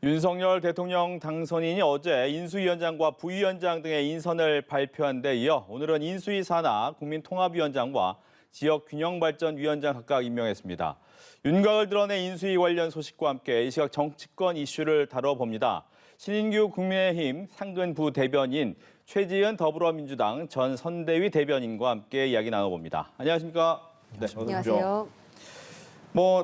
윤석열 대통령 당선인이 어제 인수위원장과 부위원장 등의 인선을 발표한 데 이어 오늘은 인수위 산하 국민통합위원장과 지역균형발전위원장 각각 임명했습니다. 윤곽을 드러낸 인수위 관련 소식과 함께 이 시각 정치권 이슈를 다뤄봅니다. 신인규 국민의힘 상근 부대변인, 최지은 더불어민주당 전 선대위 대변인과 함께 이야기 나눠봅니다. 안녕하십니까? 네, 안녕하세요.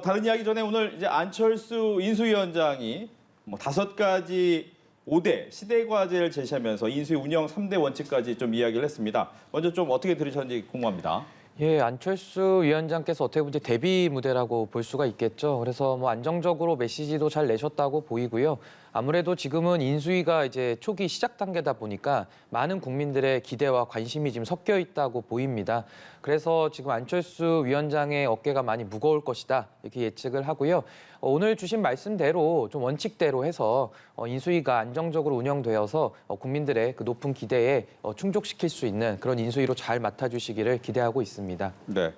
다른 이야기 전에 오늘 이제 안철수 인수위원장이 5가지 5대 시대 과제를 제시하면서 인수위 운영 3대 원칙까지 좀 이야기를 했습니다. 먼저 좀 어떻게 들으셨는지 궁금합니다. 예, 안철수 위원장께서 어떻게 보면 이제 데뷔 무대라고 볼 수가 있겠죠. 그래서 안정적으로 메시지도 잘 내셨다고 보이고요. 아무래도 지금은 인수위가 이제 초기 시작 단계다 보니까 많은 국민들의 기대와 관심이 지금 섞여 있다고 보입니다. 그래서 지금 안철수 위원장의 어깨가 많이 무거울 것이다 이렇게 예측을 하고요. 오늘 주신 말씀대로 좀 원칙대로 해서 인수위가 안정적으로 운영되어서 국민들의 그 높은 기대에 충족시킬 수 있는 그런 인수위로 잘 맡아주시기를 기대하고 있습니다. 네,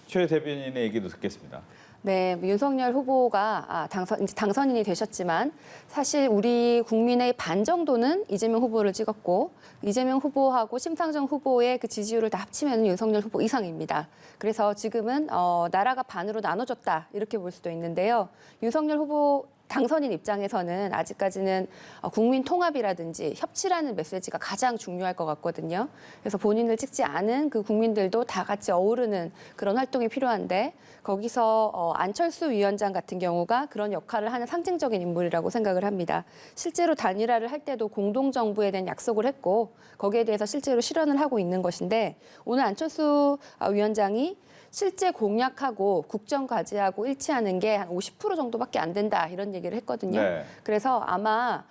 최 대변인의 얘기도 듣겠습니다. 네, 윤석열 후보가 당선인이 되셨지만 사실 우리 국민의 반 정도는 이재명 후보를 찍었고 이재명 후보하고 심상정 후보의 그 지지율을 다 합치면 윤석열 후보 이상입니다. 그래서 지금은 나라가 반으로 나눠졌다 이렇게 볼 수도 있는데요. 윤석열 후보 당선인 입장에서는 아직까지는 국민 통합이라든지 협치라는 메시지가 가장 중요할 것 같거든요. 그래서 본인을 찍지 않은 그 국민들도 다 같이 어우르는 그런 활동이 필요한데 거기서 안철수 위원장 같은 경우가 그런 역할을 하는 상징적인 인물이라고 생각을 합니다. 실제로 단일화를 할 때도 공동정부에 대한 약속을 했고 거기에 대해서 실제로 실현을 하고 있는 것인데 오늘 안철수 위원장이 실제 공약하고 국정과제하고 일치하는 게 한 50% 정도밖에 안 된다 이런 얘기를 했거든요. 네. 그래서 아마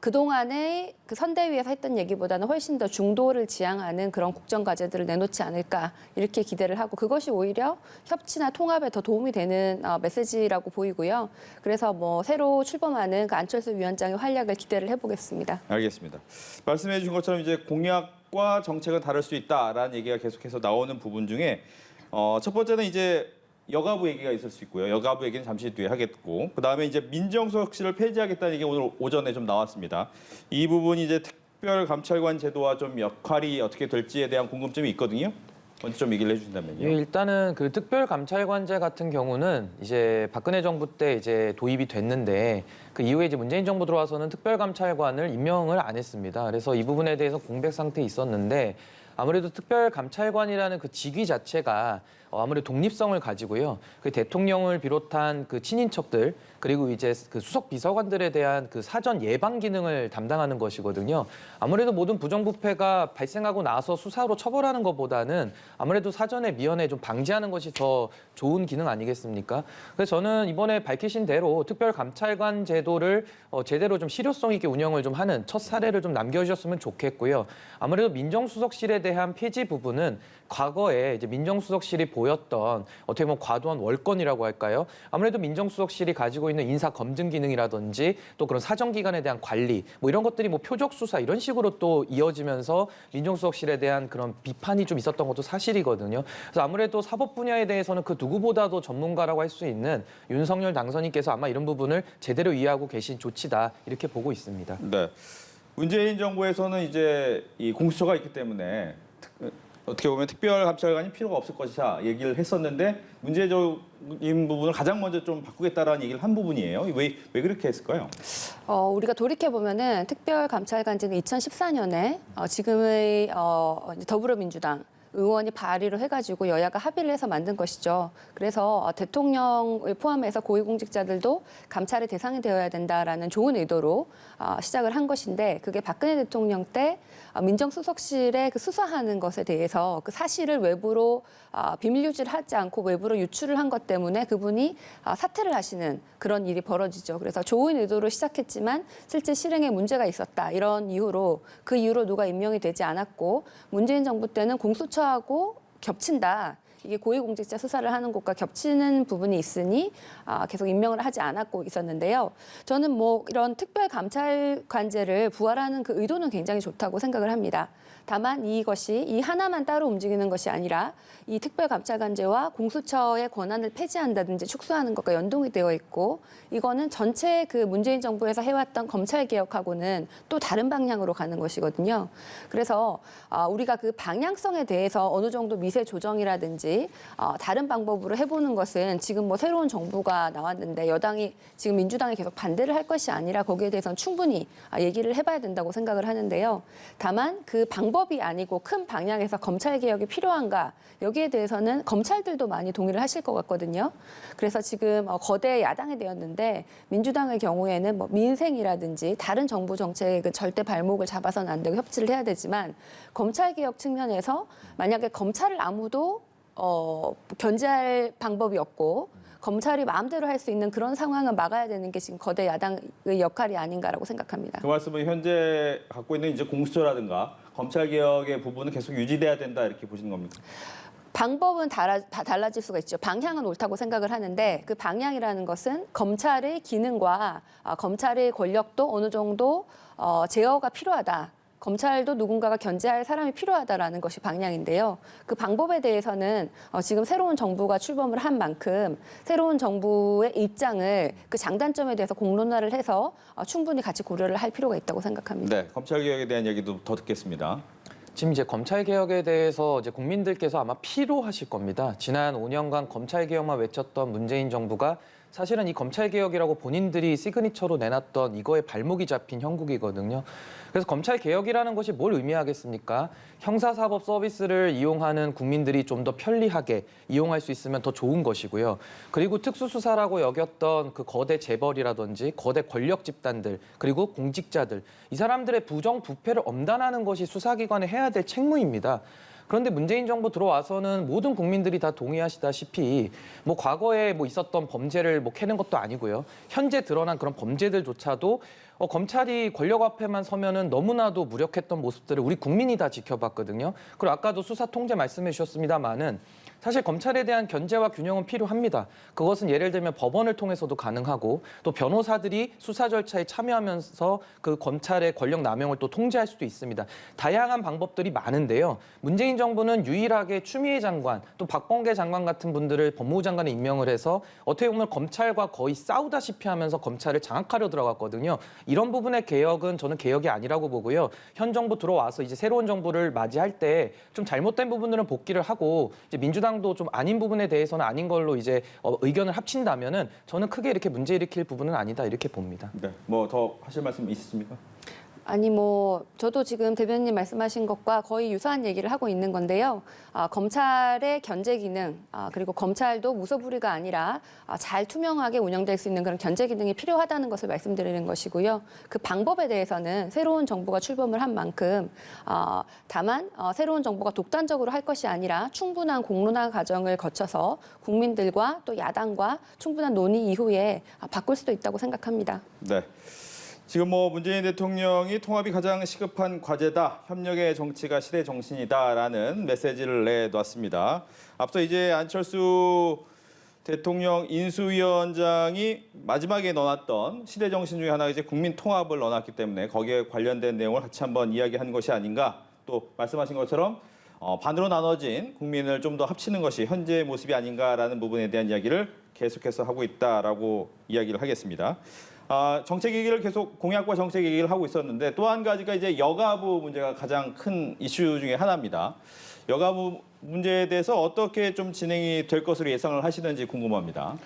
그동안의 그 선대위에서 했던 얘기보다는 훨씬 더 중도를 지향하는 그런 국정과제들을 내놓지 않을까 이렇게 기대를 하고 그것이 오히려 협치나 통합에 더 도움이 되는 메시지라고 보이고요. 그래서 새로 출범하는 그 안철수 위원장의 활약을 기대를 해보겠습니다. 알겠습니다. 말씀해 주신 것처럼 이제 공약과 정책은 다를 수 있다라는 얘기가 계속해서 나오는 부분 중에 첫 번째는 이제 여가부 얘기가 있을 수 있고요. 여가부 얘기는 잠시 뒤에 하겠고, 그 다음에 이제 민정수석실을 폐지하겠다는 얘기 오늘 오전에 좀 나왔습니다. 이 부분이 이제 특별감찰관 제도와 좀 역할이 어떻게 될지에 대한 궁금점이 있거든요. 먼저 좀 얘기를 해주신다면요. 예, 일단은 그 특별감찰관제 같은 경우는 이제 박근혜 정부 때 이제 도입이 됐는데 그 이후에 이제 문재인 정부 들어와서는 특별감찰관을 임명을 안 했습니다. 그래서 이 부분에 대해서 공백 상태에 있었는데 아무래도 특별감찰관이라는 그 직위 자체가 아무래도 독립성을 가지고요. 그 대통령을 비롯한 그 친인척들 그리고 이제 그 수석 비서관들에 대한 그 사전 예방 기능을 담당하는 것이거든요. 아무래도 모든 부정부패가 발생하고 나서 수사로 처벌하는 것보다는 아무래도 사전에 미연에 좀 방지하는 것이 더 좋은 기능 아니겠습니까? 그래서 저는 이번에 밝히신 대로 특별감찰관 제도를 제대로 좀 실효성 있게 운영을 좀 하는 첫 사례를 좀 남겨주셨으면 좋겠고요. 아무래도 민정수석실에 대한 폐지 부분은 과거에 이제 민정수석실이 보였던 어떻게 보면 과도한 월권이라고 할까요? 아무래도 민정수석실이 가지고 있는 인사 검증 기능이라든지 또 그런 사정기관에 대한 관리 이런 것들이 표적 수사 이런 식으로 또 이어지면서 민정수석실에 대한 그런 비판이 좀 있었던 것도 사실이거든요. 그래서 아무래도 사법 분야에 대해서는 그 누구보다도 전문가라고 할 수 있는 윤석열 당선인께서 아마 이런 부분을 제대로 이해하고 계신 조치다 이렇게 보고 있습니다. 네. 문재인 정부에서는 이제 이 공수처가 있기 때문에 어떻게 보면 특별감찰관이 필요가 없을 것이다 얘기를 했었는데 문제적인 부분을 가장 먼저 좀 바꾸겠다라는 얘기를 한 부분이에요. 왜 그렇게 했을까요? 우리가 돌이켜보면은 특별감찰관제는 2014년에 지금의 더불어민주당 의원이 발의를 해가지고 여야가 합의를 해서 만든 것이죠. 그래서 대통령을 포함해서 고위공직자들도 감찰의 대상이 되어야 된다라는 좋은 의도로 시작을 한 것인데 그게 박근혜 대통령 때 민정수석실에 그 수사하는 것에 대해서 그 사실을 외부로 비밀 유지를 하지 않고 외부로 유출을 한 것 때문에 그분이 사퇴를 하시는 그런 일이 벌어지죠. 그래서 좋은 의도로 시작했지만 실제 실행에 문제가 있었다. 이런 이유로 그 이후로 누가 임명이 되지 않았고 문재인 정부 때는 공수처하고 겹친다. 이게 고위공직자 수사를 하는 곳과 겹치는 부분이 있으니 계속 임명을 하지 않았고 있었는데요. 저는 뭐 이런 특별감찰관제를 부활하는 그 의도는 굉장히 좋다고 생각을 합니다. 다만 이것이 이 하나만 따로 움직이는 것이 아니라 이 특별감찰관제와 공수처의 권한을 폐지한다든지 축소하는 것과 연동이 되어 있고 이거는 전체 그 문재인 정부에서 해왔던 검찰개혁하고는 또 다른 방향으로 가는 것이거든요. 그래서 우리가 그 방향성에 대해서 어느 정도 미세 조정이라든지 다른 방법으로 해보는 것은 지금 뭐 새로운 정부가 나왔는데 여당이 지금 민주당이 계속 반대를 할 것이 아니라 거기에 대해서는 충분히 얘기를 해봐야 된다고 생각을 하는데요. 다만 그 방법이 아니고 큰 방향에서 검찰개혁이 필요한가 여기에 대해서는 검찰들도 많이 동의를 하실 것 같거든요. 그래서 지금 거대 야당이 되었는데 민주당의 경우에는 뭐 민생이라든지 다른 정부 정책의 절대 발목을 잡아서는 안 되고 협치를 해야 되지만 검찰개혁 측면에서 만약에 검찰을 아무도 견제할 방법이 없고 검찰이 마음대로 할 수 있는 그런 상황을 막아야 되는 게 지금 거대 야당의 역할이 아닌가라고 생각합니다. 그 말씀은 현재 갖고 있는 이제 공수처라든가 검찰 개혁의 부분은 계속 유지돼야 된다 이렇게 보시는 겁니까? 방법은 다 달라질 수가 있죠. 방향은 옳다고 생각을 하는데 그 방향이라는 것은 검찰의 기능과 검찰의 권력도 어느 정도 제어가 필요하다. 검찰도 누군가가 견제할 사람이 필요하다라는 것이 방향인데요. 그 방법에 대해서는 지금 새로운 정부가 출범을 한 만큼 새로운 정부의 입장을 그 장단점에 대해서 공론화를 해서 충분히 같이 고려를 할 필요가 있다고 생각합니다. 네, 검찰 개혁에 대한 얘기도 더 듣겠습니다. 지금 이제 검찰 개혁에 대해서 이제 국민들께서 아마 피로하실 겁니다. 지난 5년간 검찰 개혁만 외쳤던 문재인 정부가 사실은 이 검찰 개혁이라고 본인들이 시그니처로 내놨던 이거에 발목이 잡힌 형국이거든요. 그래서 검찰 개혁이라는 것이 뭘 의미하겠습니까? 형사사법 서비스를 이용하는 국민들이 좀 더 편리하게 이용할 수 있으면 더 좋은 것이고요. 그리고 특수수사라고 여겼던 그 거대 재벌이라든지 거대 권력 집단들 그리고 공직자들 이 사람들의 부정부패를 엄단하는 것이 수사기관에 해야 될 책무입니다. 그런데 문재인 정부 들어와서는 모든 국민들이 다 동의하시다시피 뭐 과거에 뭐 있었던 범죄를 뭐 캐는 것도 아니고요. 현재 드러난 그런 범죄들조차도 검찰이 권력 앞에만 서면은 너무나도 무력했던 모습들을 우리 국민이 다 지켜봤거든요. 그리고 아까도 수사 통제 말씀해 주셨습니다마는 사실 검찰에 대한 견제와 균형은 필요합니다. 그것은 예를 들면 법원을 통해서도 가능하고 또 변호사들이 수사 절차에 참여하면서 그 검찰의 권력 남용을 또 통제할 수도 있습니다. 다양한 방법들이 많은데요. 문재인 정부는 유일하게 추미애 장관 또 박범계 장관 같은 분들을 법무부 장관에 임명을 해서 어떻게 보면 검찰과 거의 싸우다시피 하면서 검찰을 장악하려 들어갔거든요. 이런 부분의 개혁은 저는 개혁이 아니라고 보고요. 현 정부 들어와서 이제 새로운 정부를 맞이할 때 좀 잘못된 부분들은 복귀를 하고 이제 민주당도 좀 아닌 부분에 대해서는 아닌 걸로 이제 의견을 합친다면은 저는 크게 이렇게 문제 일으킬 부분은 아니다 이렇게 봅니다. 네, 뭐 더 하실 말씀 있으십니까? 아니 뭐 저도 지금 대변인님 말씀하신 것과 거의 유사한 얘기를 하고 있는 건데요. 검찰의 견제 기능 그리고 검찰도 무소불위가 아니라 잘 투명하게 운영될 수 있는 그런 견제 기능이 필요하다는 것을 말씀드리는 것이고요. 그 방법에 대해서는 새로운 정부가 출범을 한 만큼 다만 새로운 정부가 독단적으로 할 것이 아니라 충분한 공론화 과정을 거쳐서 국민들과 또 야당과 충분한 논의 이후에 바꿀 수도 있다고 생각합니다. 네. 지금 뭐 문재인 대통령이 통합이 가장 시급한 과제다. 협력의 정치가 시대 정신이다라는 메시지를 내놨습니다. 앞서 이제 안철수 대통령 인수위원장이 마지막에 넣어놨던 시대 정신 중에 하나가 이제 국민 통합을 넣어놨기 때문에 거기에 관련된 내용을 같이 한번 이야기한 것이 아닌가. 또 말씀하신 것처럼 반으로 나눠진 국민을 좀 더 합치는 것이 현재의 모습이 아닌가라는 부분에 대한 이야기를 계속해서 하고 있다라고 이야기를 하겠습니다. 정책 얘기를 계속 공약과 정책 얘기를 하고 있었는데 또 한 가지가 이제 여가부 문제가 가장 큰 이슈 중에 하나입니다. 여가부 문제에 대해서 어떻게 좀 진행이 될 것으로 예상을 하시는지 궁금합니다.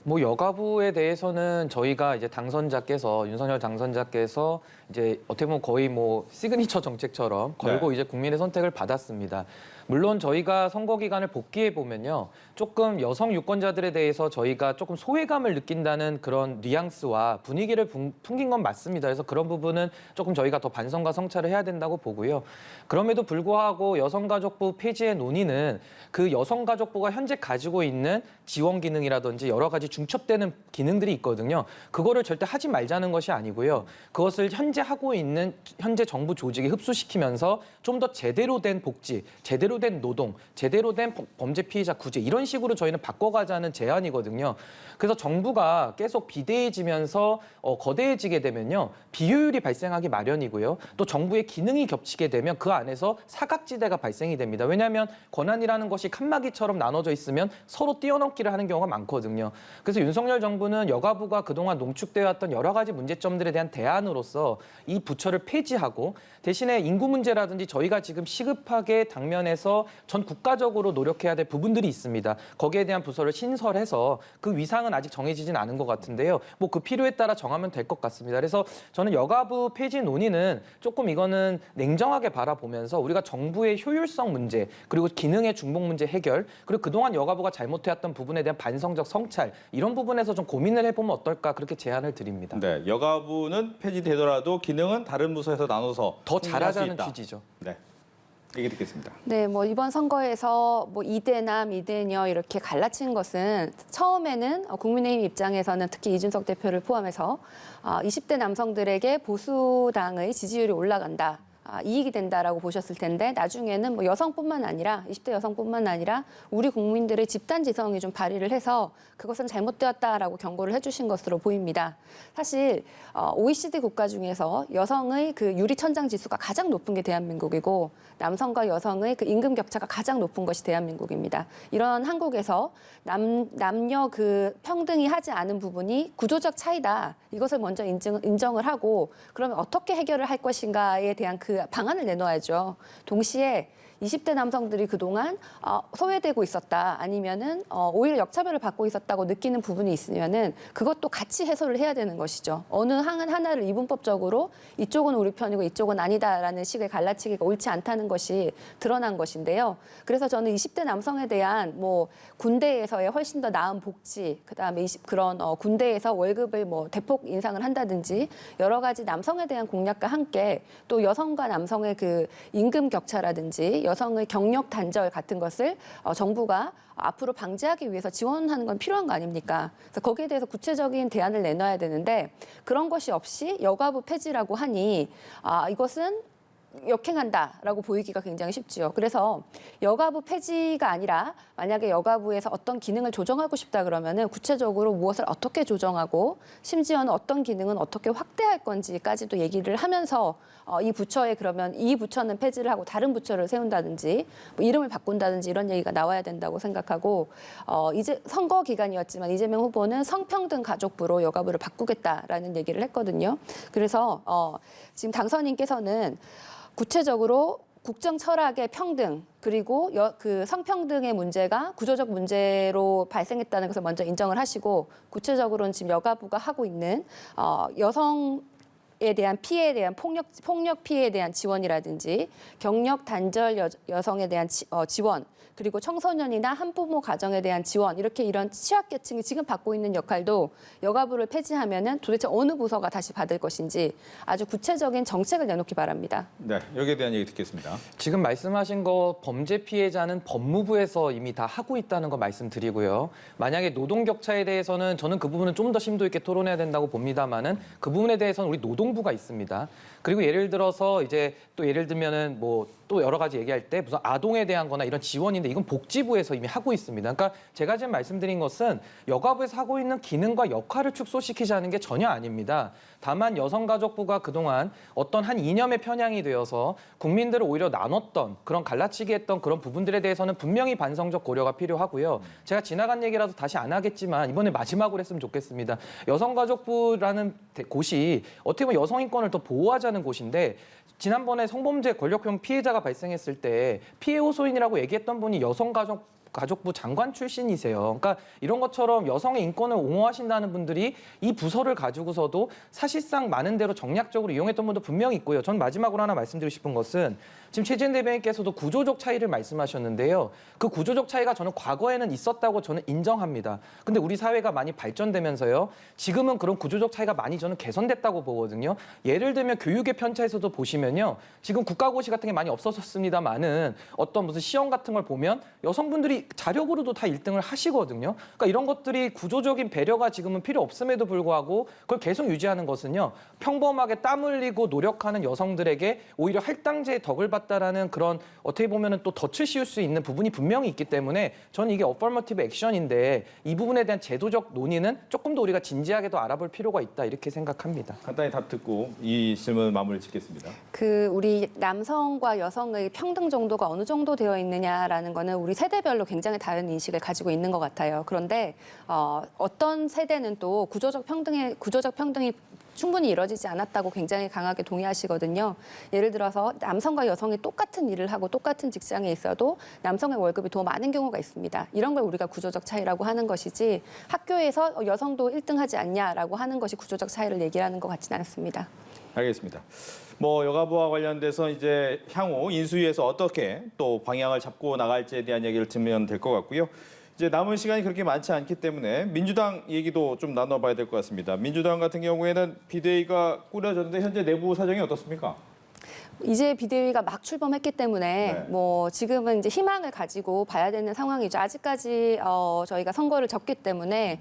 뭐 여가부에 대해서는 저희가 이제 당선자께서 윤석열 당선자께서 이제 어떻게 보면 거의 뭐 시그니처 정책처럼 걸고 네. 이제 국민의 선택을 받았습니다. 물론 저희가 선거 기간을 복귀해 보면요. 조금 여성 유권자들에 대해서 저희가 조금 소외감을 느낀다는 그런 뉘앙스와 분위기를 풍긴 건 맞습니다. 그래서 그런 부분은 조금 저희가 더 반성과 성찰을 해야 된다고 보고요. 그럼에도 불구하고 여성가족부 폐지의 논의는 그 여성가족부가 현재 가지고 있는 지원 기능이라든지 여러 가지 중첩되는 기능들이 있거든요. 그거를 절대 하지 말자는 것이 아니고요. 그것을 현재 하고 있는 현재 정부 조직에 흡수시키면서 좀 더 제대로 된 복지, 제대로 제대로 된 노동, 제대로 된 범죄 피해자 구제 이런 식으로 저희는 바꿔가자는 제안이거든요. 그래서 정부가 계속 비대해지면서 거대해지게 되면요. 비효율이 발생하기 마련이고요. 또 정부의 기능이 겹치게 되면 그 안에서 사각지대가 발생이 됩니다. 왜냐하면 권한이라는 것이 칸막이처럼 나눠져 있으면 서로 뛰어넘기를 하는 경우가 많거든요. 그래서 윤석열 정부는 여가부가 그동안 농축되어 왔던 여러 가지 문제점들에 대한 대안으로서 이 부처를 폐지하고 대신에 인구 문제라든지 저희가 지금 시급하게 당면에서 전 국가적으로 노력해야 될 부분들이 있습니다. 거기에 대한 부서를 신설해서 그 위상은 아직 정해지진 않은 것 같은데요. 뭐 그 필요에 따라 정하면 될 것 같습니다. 그래서 저는 여가부 폐지 논의는 조금 이거는 냉정하게 바라보면서 우리가 정부의 효율성 문제 그리고 기능의 중복 문제 해결 그리고 그동안 여가부가 잘못해왔던 부분에 대한 반성적 성찰 이런 부분에서 좀 고민을 해보면 어떨까 그렇게 제안을 드립니다. 네, 여가부는 폐지되더라도 기능은 다른 부서에서 나눠서 더 행사할 수 잘하자는 있다. 취지죠. 네, 얘기 듣겠습니다. 네, 뭐 이번 선거에서 뭐 이대남, 이대녀 이렇게 갈라친 것은 처음에는 국민의힘 입장에서는 특히 이준석 대표를 포함해서 20대 남성들에게 보수당의 지지율이 올라간다. 이익이 된다라고 보셨을 텐데 나중에는 뭐 여성뿐만 아니라 20대 여성뿐만 아니라 우리 국민들의 집단 지성이 좀 발휘를 해서 그것은 잘못되었다라고 경고를 해주신 것으로 보입니다. 사실 OECD 국가 중에서 여성의 그 유리천장 지수가 가장 높은 게 대한민국이고 남성과 여성의 그 임금 격차가 가장 높은 것이 대한민국입니다. 이런 한국에서 남녀 그 평등이 하지 않은 부분이 구조적 차이다. 이것을 먼저 인정을 하고 그러면 어떻게 해결을 할 것인가에 대한 그 방안을 내놓아야죠. 동시에 20대 남성들이 그동안 소외되고 있었다 아니면은 오히려 역차별을 받고 있었다고 느끼는 부분이 있으면은 그것도 같이 해소를 해야 되는 것이죠. 어느 하나를 이분법적으로 이쪽은 우리 편이고 이쪽은 아니다라는 식의 갈라치기가 옳지 않다는 것이 드러난 것인데요. 그래서 저는 20대 남성에 대한 뭐 군대에서의 훨씬 더 나은 복지, 그다음에 그런 군대에서 월급을 뭐 대폭 인상을 한다든지 여러 가지 남성에 대한 공약과 함께 또 여성과 남성의 그 임금 격차라든지 여성의 경력 단절 같은 것을 정부가 앞으로 방지하기 위해서 지원하는 건 필요한 거 아닙니까? 그래서 거기에 대해서 구체적인 대안을 내놔야 되는데 그런 것이 없이 여가부 폐지라고 하니 이것은 역행한다라고 보이기가 굉장히 쉽지요. 그래서 여가부 폐지가 아니라 만약에 여가부에서 어떤 기능을 조정하고 싶다 그러면은 구체적으로 무엇을 어떻게 조정하고 심지어는 어떤 기능은 어떻게 확대할 건지까지도 얘기를 하면서 이 부처에 그러면 이 부처는 폐지를 하고 다른 부처를 세운다든지 뭐 이름을 바꾼다든지 이런 얘기가 나와야 된다고 생각하고 이제 선거 기간이었지만 이재명 후보는 성평등 가족부로 여가부를 바꾸겠다라는 얘기를 했거든요. 그래서 지금 당선인께서는 구체적으로 국정 철학의 평등 그리고 그 성평등의 문제가 구조적 문제로 발생했다는 것을 먼저 인정을 하시고 구체적으로는 지금 여가부가 하고 있는 여성에 대한 피해에 대한 폭력 피해에 대한 지원이라든지 경력 단절 여성에 대한 지원 그리고 청소년이나 한부모 가정에 대한 지원 이렇게 이런 취약계층이 지금 받고 있는 역할도 여가부를 폐지하면은 도대체 어느 부서가 다시 받을 것인지 아주 구체적인 정책을 내놓기 바랍니다. 네, 여기에 대한 얘기 듣겠습니다. 지금 말씀하신 거 범죄 피해자는 법무부에서 이미 다 하고 있다는 거 말씀드리고요. 만약에 노동 격차에 대해서는 저는 그 부분은 좀 더 심도 있게 토론해야 된다고 봅니다만은 그 부분에 대해서는 우리 노동부가 있습니다. 그리고 예를 들어서 이제 또 예를 들면은 뭐 또 여러 가지 얘기할 때 무슨 아동에 대한 거나 이런 지원인데 이건 복지부에서 이미 하고 있습니다. 그러니까 제가 지금 말씀드린 것은 여가부에서 하고 있는 기능과 역할을 축소시키자는 게 전혀 아닙니다. 다만 여성가족부가 그동안 어떤 한 이념의 편향이 되어서 국민들을 오히려 나눴던 그런 갈라치기 했던 그런 부분들에 대해서는 분명히 반성적 고려가 필요하고요. 제가 지나간 얘기라도 다시 안 하겠지만 이번에 마지막으로 했으면 좋겠습니다. 여성가족부라는 곳이 어떻게 보면 여성 인권을 더 보호하자는 곳인데 지난번에 성범죄 권력형 피해자가 발생했을 때 피해 호소인이라고 얘기했던 분이 여성가족부 장관 출신이세요. 그러니까 이런 것처럼 여성의 인권을 옹호하신다는 분들이 이 부서를 가지고서도 사실상 많은 대로 정략적으로 이용했던 분도 분명히 있고요. 전 마지막으로 하나 말씀드리고 싶은 것은 지금 최재현 대변인께서도 구조적 차이를 말씀하셨는데요. 그 구조적 차이가 저는 과거에는 있었다고 저는 인정합니다. 근데 우리 사회가 많이 발전되면서요. 지금은 그런 구조적 차이가 많이 저는 개선됐다고 보거든요. 예를 들면 교육의 편차에서도 보시면요. 지금 국가고시 같은 게 많이 없어졌습니다만은 어떤 무슨 시험 같은 걸 보면 여성분들이 자력으로도 다 1등을 하시거든요. 그러니까 이런 것들이 구조적인 배려가 지금은 필요 없음에도 불구하고 그걸 계속 유지하는 것은요. 평범하게 땀 흘리고 노력하는 여성들에게 오히려 할당제의 덕을 받다라는 그런 어떻게 보면은 또 덫을 씌울 수 있는 부분이 분명히 있기 때문에 저는 이게 어퍼머티브 액션인데 이 부분에 대한 제도적 논의는 조금 더 우리가 진지하게 더 알아볼 필요가 있다 이렇게 생각합니다. 간단히 답 듣고 이 질문 마무리 짓겠습니다. 우리 남성과 여성의 평등 정도가 어느 정도 되어 있느냐라는 거는 우리 세대별로 굉장히 다른 인식을 가지고 있는 것 같아요. 그런데 어떤 세대는 또 구조적 평등이 충분히 이루어지지 않았다고 굉장히 강하게 동의하시거든요. 예를 들어서 남성과 여성이 똑같은 일을 하고 똑같은 직장에 있어도 남성의 월급이 더 많은 경우가 있습니다. 이런 걸 우리가 구조적 차이라고 하는 것이지 학교에서 여성도 1등하지 않냐라고 하는 것이 구조적 차이를 얘기하는 것 같지는 않습니다. 알겠습니다. 뭐 여가부와 관련돼서 이제 향후 인수위에서 어떻게 또 방향을 잡고 나갈지에 대한 얘기를 듣면 될 것 같고요. 이제 남은 시간이 그렇게 많지 않기 때문에 민주당 얘기도 좀 나눠봐야 될 것 같습니다. 민주당 같은 경우에는 비대위가 꾸려졌는데 현재 내부 사정이 어떻습니까? 이제 비대위가 막 출범했기 때문에 네. 뭐 지금은 이제 희망을 가지고 봐야 되는 상황이죠. 아직까지 저희가 선거를 졌기 때문에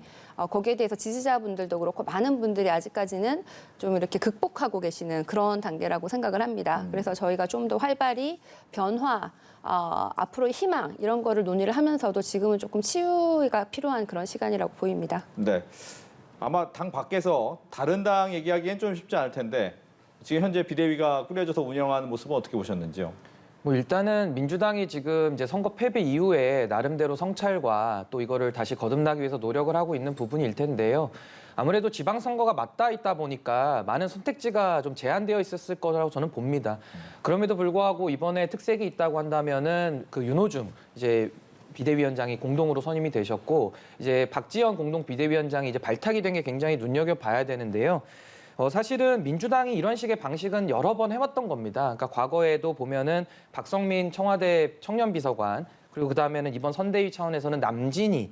거기에 대해서 지지자분들도 그렇고 많은 분들이 아직까지는 좀 이렇게 극복하고 계시는 그런 단계라고 생각을 합니다. 그래서 저희가 좀 더 활발히 변화, 앞으로의 희망 이런 거를 논의를 하면서도 지금은 조금 치유가 필요한 그런 시간이라고 보입니다. 네. 아마 당 밖에서 다른 당 얘기하기엔 좀 쉽지 않을 텐데 지금 현재 비대위가 꾸려져서 운영하는 모습은 어떻게 보셨는지요? 뭐 일단은 민주당이 지금 이제 선거 패배 이후에 나름대로 성찰과 또 이거를 다시 거듭나기 위해서 노력을 하고 있는 부분일 텐데요. 아무래도 지방선거가 맞닿아 있다 보니까 많은 선택지가 좀 제한되어 있었을 거라고 저는 봅니다. 그럼에도 불구하고 이번에 특색이 있다고 한다면은 그 윤호중 이제 비대위원장이 공동으로 선임이 되셨고 이제 박지원 공동 비대위원장이 이제 발탁이 된 게 굉장히 눈여겨봐야 되는데요. 사실은 민주당이 이런 식의 방식은 여러 번 해왔던 겁니다. 그러니까 과거에도 보면은 박성민 청와대 청년비서관 그리고 그 다음에는 이번 선대위 차원에서는 남진희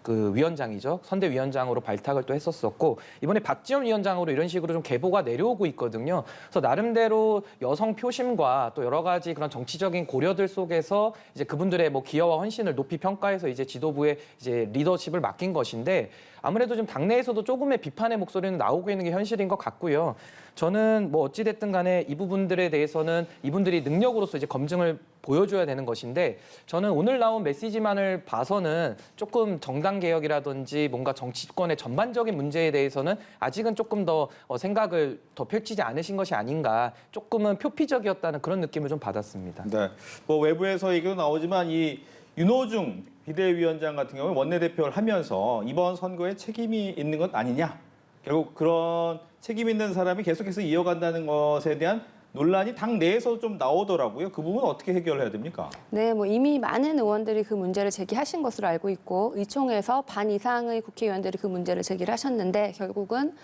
그 위원장이죠. 선대위원장으로 발탁을 또 했었었고 이번에 박지원 위원장으로 이런 식으로 좀 계보가 내려오고 있거든요. 그래서 나름대로 여성 표심과 또 여러 가지 그런 정치적인 고려들 속에서 이제 그분들의 뭐 기여와 헌신을 높이 평가해서 이제 지도부에 이제 리더십을 맡긴 것인데 아무래도 좀 당내에서도 조금의 비판의 목소리는 나오고 있는 게 현실인 것 같고요. 저는 뭐 어찌됐든 간에 이 부분들에 대해서는 이분들이 능력으로서 이제 검증을 보여줘야 되는 것인데 저는 오늘 나온 메시지만을 봐서는 조금 정당 개혁이라든지 뭔가 정치권의 전반적인 문제에 대해서는 아직은 조금 더 생각을 더 펼치지 않으신 것이 아닌가 조금은 표피적이었다는 그런 느낌을 좀 받았습니다. 네. 뭐 외부에서 얘기도 나오지만 이 윤호중 비대위원장 같은 경우는 원내대표를 하면서 이번 선거에 책임이 있는 건 아니냐. 결국 그런 책임 있는 사람이 계속해서 이어간다는 것에 대한 논란이 당 내에서 좀 나오더라고요. 그 부분은 어떻게 해결해야 됩니까? 네, 뭐 이미 많은 의원들이 그 문제를 제기하신 것으로 알고 있고 의총에서 반 이상의 국회의원들이 그 문제를 제기를 하셨는데 결국은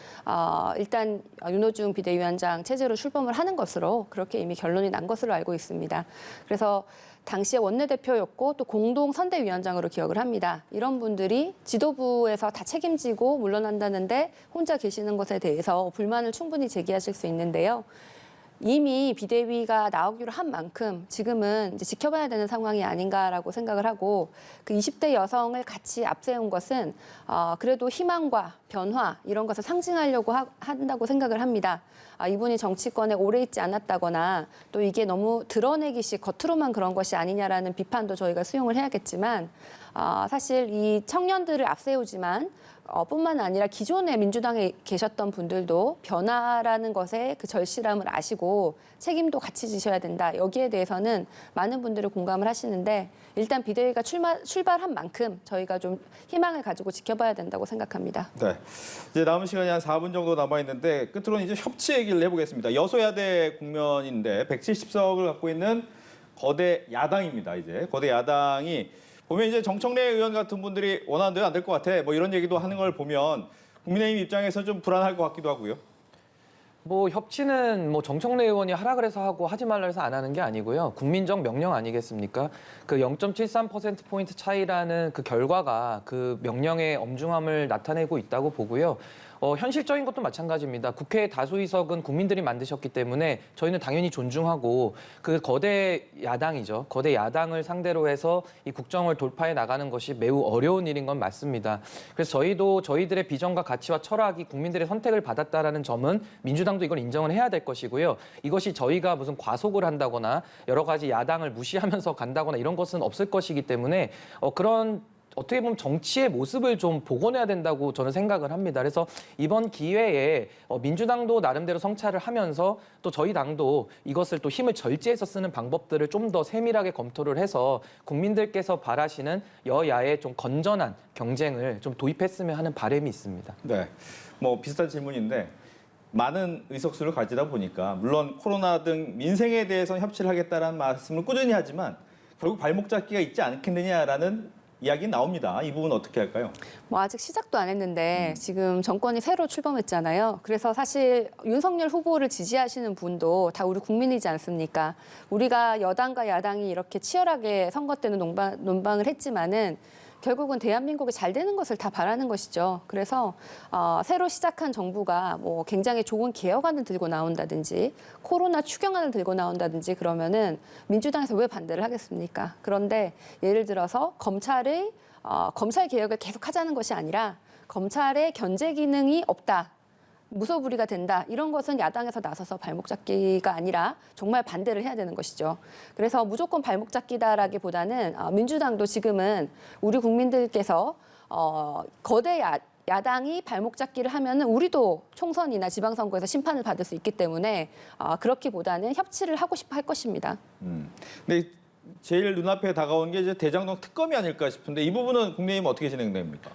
일단 윤호중 비대위원장 체제로 출범을 하는 것으로 그렇게 이미 결론이 난 것으로 알고 있습니다. 그래서 당시에 원내대표였고 또 공동 선대위원장으로 기억을 합니다. 이런 분들이 지도부에서 다 책임지고 물러난다는데 혼자 계시는 것에 대해서 불만을 충분히 제기하실 수 있는데요. 이미 비대위가 나오기로 한 만큼 지금은 이제 지켜봐야 되는 상황이 아닌가라고 생각을 하고 그 20대 여성을 같이 앞세운 것은 그래도 희망과 변화 이런 것을 상징하려고 한다고 생각을 합니다. 이분이 정치권에 오래 있지 않았다거나 또 이게 너무 드러내기식 겉으로만 그런 것이 아니냐라는 비판도 저희가 수용을 해야겠지만 사실 이 청년들을 앞세우지만 뿐만 아니라 기존에 민주당에 계셨던 분들도 변화라는 것에 그 절실함을 아시고 책임도 같이 지셔야 된다. 여기에 대해서는 많은 분들이 공감을 하시는데 일단 비대위가 출발한 만큼 저희가 좀 희망을 가지고 지켜봐야 된다고 생각합니다. 네. 이제 남은 시간이 한 4분 정도 남아 있는데 끝으로는 이제 협치 얘기를 해보겠습니다. 여소야대 국면인데 170석을 갖고 있는 거대 야당입니다. 이제 거대 야당이 보면 이제 정청래 의원 같은 분들이 원하는 대로 안 될 것 같아. 뭐 이런 얘기도 하는 걸 보면 국민의힘 입장에서 좀 불안할 것 같기도 하고요. 뭐 협치는 뭐 정청래 의원이 하라 그래서 하고 하지 말라 해서 안 하는 게 아니고요. 국민적 명령 아니겠습니까? 그 0.73%포인트 차이라는 그 결과가 그 명령의 엄중함을 나타내고 있다고 보고요. 현실적인 것도 마찬가지입니다. 국회 다수의석은 국민들이 만드셨기 때문에 저희는 당연히 존중하고 그 거대 야당이죠. 거대 야당을 상대로 해서 이 국정을 돌파해 나가는 것이 매우 어려운 일인 건 맞습니다. 그래서 저희도 저희들의 비전과 가치와 철학이 국민들의 선택을 받았다라는 점은 민주당도 이걸 인정을 해야 될 것이고요. 이것이 저희가 무슨 과속을 한다거나 여러 가지 야당을 무시하면서 간다거나 이런 것은 없을 것이기 때문에 그런 어떻게 보면 정치의 모습을 좀 복원해야 된다고 저는 생각을 합니다. 그래서 이번 기회에 민주당도 나름대로 성찰을 하면서 또 저희 당도 이것을 또 힘을 절제해서 쓰는 방법들을 좀 더 세밀하게 검토를 해서 국민들께서 바라시는 여야의 좀 건전한 경쟁을 좀 도입했으면 하는 바람이 있습니다. 네, 뭐 비슷한 질문인데 많은 의석수를 가지다 보니까 물론 코로나 등 민생에 대해서는 협치를 하겠다는 말씀을 꾸준히 하지만 결국 발목 잡기가 있지 않겠느냐라는 이야기 나옵니다. 이 부분 어떻게 할까요? 뭐 아직 시작도 안 했는데 지금 정권이 새로 출범했잖아요. 그래서 사실 윤석열 후보를 지지하시는 분도 다 우리 국민이지 않습니까? 우리가 여당과 야당이 이렇게 치열하게 선거 때는 논방을 했지만은 결국은 대한민국이 잘 되는 것을 다 바라는 것이죠. 그래서 새로 시작한 정부가 뭐 굉장히 좋은 개혁안을 들고 나온다든지 코로나 추경안을 들고 나온다든지 그러면은 민주당에서 왜 반대를 하겠습니까? 그런데 예를 들어서 검찰 개혁을 계속하자는 것이 아니라 검찰의 견제 기능이 없다. 무소불위가 된다. 이런 것은 야당에서 나서서 발목 잡기가 아니라 정말 반대를 해야 되는 것이죠. 그래서 무조건 발목 잡기다라기보다는 민주당도 지금은 우리 국민들께서 거대 야당이 발목 잡기를 하면은 우리도 총선이나 지방선거에서 심판을 받을 수 있기 때문에 그렇기보다는 협치를 하고 싶어 할 것입니다. 근데 제일 눈앞에 다가온 게 이제 대장동 특검이 아닐까 싶은데 이 부분은 국민의힘 어떻게 진행됩니까?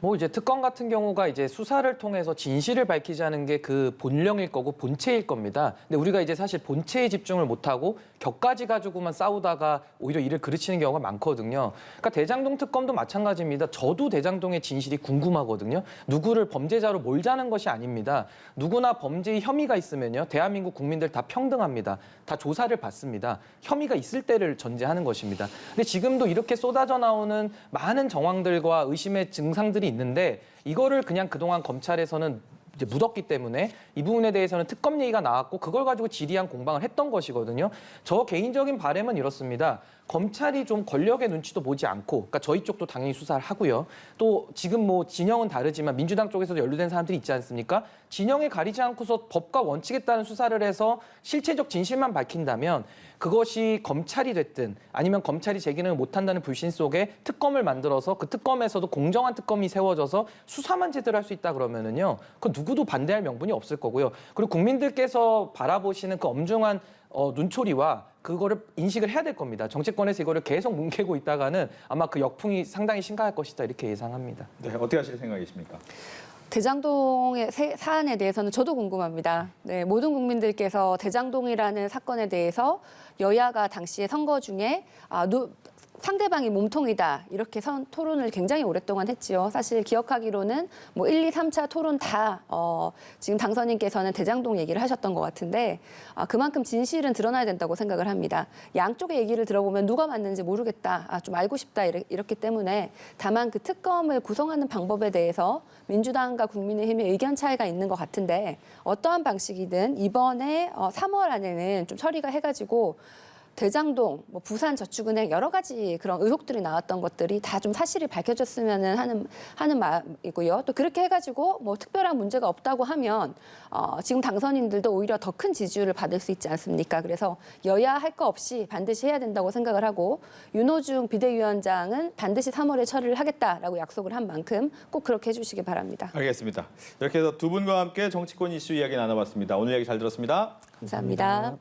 뭐 이제 특검 같은 경우가 이제 수사를 통해서 진실을 밝히자는 게 그 본령일 거고 본체일 겁니다. 근데 우리가 이제 사실 본체에 집중을 못하고 격가지 가지고만 싸우다가 오히려 일을 그르치는 경우가 많거든요. 그러니까 대장동 특검도 마찬가지입니다. 저도 대장동의 진실이 궁금하거든요. 누구를 범죄자로 몰자는 것이 아닙니다. 누구나 범죄의 혐의가 있으면요. 대한민국 국민들 다 평등합니다. 다 조사를 받습니다. 혐의가 있을 때를 전제하는 것입니다. 근데 지금도 이렇게 쏟아져 나오는 많은 정황들과 의심의 증상들이 있는데 이거를 그냥 그동안 검찰에서는 이제 묻었기 때문에 이 부분에 대해서는 특검 얘기가 나왔고 그걸 가지고 지리한 공방을 했던 것이거든요. 저 개인적인 바람은 이렇습니다. 검찰이 좀 권력의 눈치도 보지 않고, 그러니까 저희 쪽도 당연히 수사를 하고요. 또 지금 뭐 진영은 다르지만 민주당 쪽에서도 연루된 사람들이 있지 않습니까? 진영에 가리지 않고서 법과 원칙에 따른 수사를 해서 실체적 진실만 밝힌다면 그것이 검찰이 됐든 아니면 검찰이 제 기능을 못한다는 불신 속에 특검을 만들어서 그 특검에서도 공정한 특검이 세워져서 수사만 제대로 할 수 있다 그러면은요. 그 누구도 반대할 명분이 없을 거고요. 그리고 국민들께서 바라보시는 그 엄중한 눈초리와 그거를 인식을 해야 될 겁니다. 정치권에서 이거를 계속 뭉개고 있다가는 아마 그 역풍이 상당히 심각할 것이다 이렇게 예상합니다. 네, 어떻게 하실 생각이십니까? 대장동의 사안에 대해서는 저도 궁금합니다. 네, 모든 국민들께서 대장동이라는 사건에 대해서 여야가 당시에 선거 중에 상대방이 몸통이다 이렇게 토론을 굉장히 오랫동안 했지요. 사실 기억하기로는 뭐 1, 2, 3차 토론 다 지금 당선인께서는 대장동 얘기를 하셨던 것 같은데 그만큼 진실은 드러나야 된다고 생각을 합니다. 양쪽의 얘기를 들어보면 누가 맞는지 모르겠다, 좀 알고 싶다 이렇기 때문에 다만 그 특검을 구성하는 방법에 대해서 민주당과 국민의힘의 의견 차이가 있는 것 같은데 어떠한 방식이든 이번에 3월 안에는 좀 처리가 해가지고 대장동, 뭐 부산저축은행 여러 가지 그런 의혹들이 나왔던 것들이 다 좀 사실이 밝혀졌으면 하는 마음이고요. 또 그렇게 해가지고 뭐 특별한 문제가 없다고 하면 지금 당선인들도 오히려 더 큰 지지율을 받을 수 있지 않습니까? 그래서 여야 할 거 없이 반드시 해야 된다고 생각을 하고 윤호중 비대위원장은 반드시 3월에 처리를 하겠다라고 약속을 한 만큼 꼭 그렇게 해주시기 바랍니다. 알겠습니다. 이렇게 해서 두 분과 함께 정치권 이슈 이야기 나눠봤습니다. 오늘 이야기 잘 들었습니다. 감사합니다.